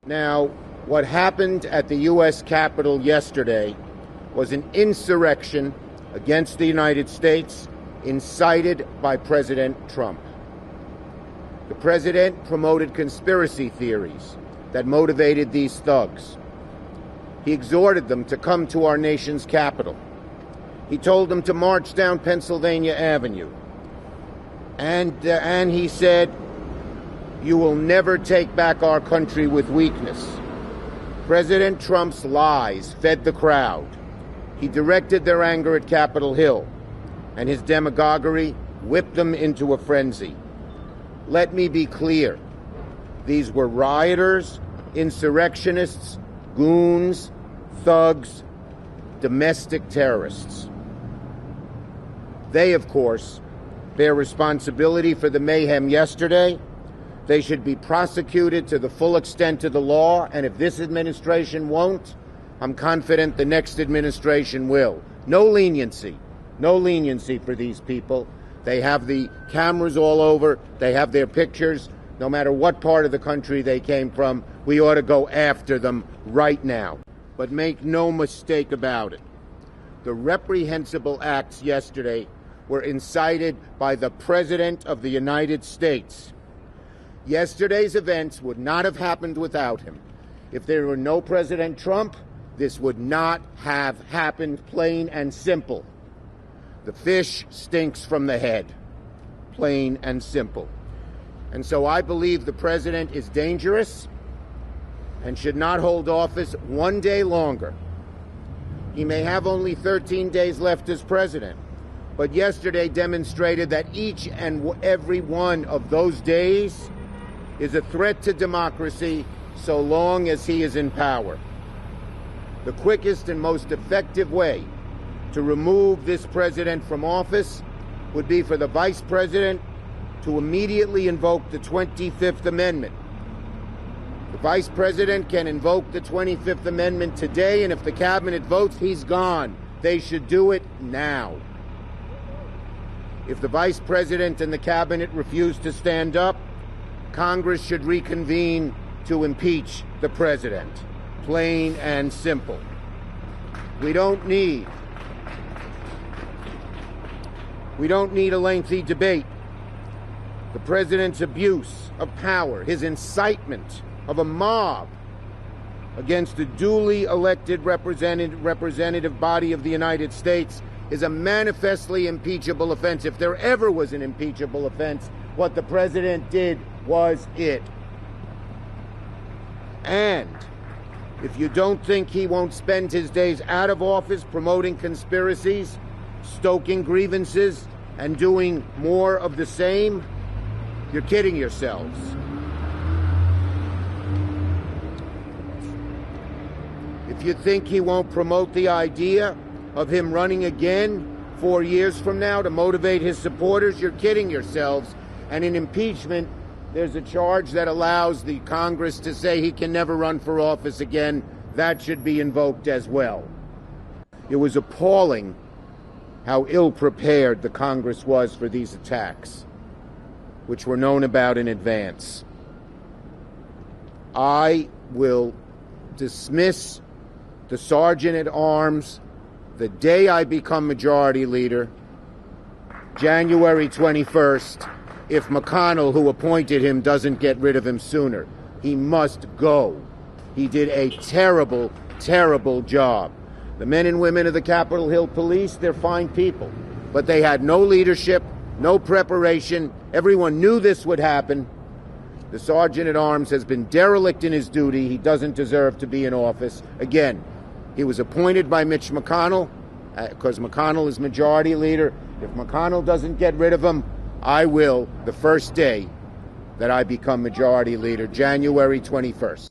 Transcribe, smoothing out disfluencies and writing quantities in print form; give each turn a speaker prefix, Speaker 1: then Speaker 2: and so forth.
Speaker 1: Now, what happened at the U.S. Capitol yesterday was an insurrection against the United States incited by President Trump. The president promoted conspiracy theories that motivated these thugs. He exhorted them to come to our nation's capital. He told them to march down Pennsylvania Avenue. And he said, "You will never take back our country with weakness." President Trump's lies fed the crowd. He directed their anger at Capitol Hill, and his demagoguery whipped them into a frenzy. Let me be clear. These were rioters, insurrectionists, goons, thugs, domestic terrorists. They, of course, bear responsibility for the mayhem yesterday. They should be prosecuted to the full extent of the law, and if this administration won't, I'm confident the next administration will. No leniency for these people. They have the cameras all over. They have their pictures. No matter what part of the country they came from, we ought to go after them right now. But make no mistake about it. The reprehensible acts yesterday were incited by the President of the United States. Yesterday's events would not have happened without him. If there were no President Trump, this would not have happened, plain and simple. The fish stinks from the head, plain and simple. And so I believe the president is dangerous and should not hold office one day longer. He may have only 13 days left as president, but yesterday demonstrated that each and every one of those days is a threat to democracy so long as he is in power. The quickest and most effective way to remove this president from office would be for the vice president to immediately invoke the 25th Amendment. The vice president can invoke the 25th Amendment today, and if the cabinet votes, he's gone. They should do it now. If the vice president and the cabinet refuse to stand up, Congress should reconvene to impeach the president. Plain and simple. We don't need a lengthy debate. The president's abuse of power, his incitement of a mob against the duly elected representative body of the United States is a manifestly impeachable offense. If there ever was an impeachable offense, what the president did was it. And if you don't think he won't spend his days out of office promoting conspiracies, stoking grievances, and doing more of the same, you're kidding yourselves. If you think he won't promote the idea of him running again 4 years from now to motivate his supporters, you're kidding yourselves. And in impeachment, there's a charge that allows the Congress to say he can never run for office again. That should be invoked as well. It was appalling how ill-prepared the Congress was for these attacks, which were known about in advance. I will dismiss the Sergeant at Arms the day I become Majority Leader, January 21st, if McConnell, who appointed him, doesn't get rid of him sooner. He must go. He did a terrible, terrible job. The men and women of the Capitol Hill Police, they're fine people, but they had no leadership, no preparation. Everyone knew this would happen. The Sergeant at Arms has been derelict in his duty. He doesn't deserve to be in office. Again, he was appointed by Mitch McConnell because McConnell is Majority Leader. If McConnell doesn't get rid of him, I will the first day that I become Majority Leader, January 21st.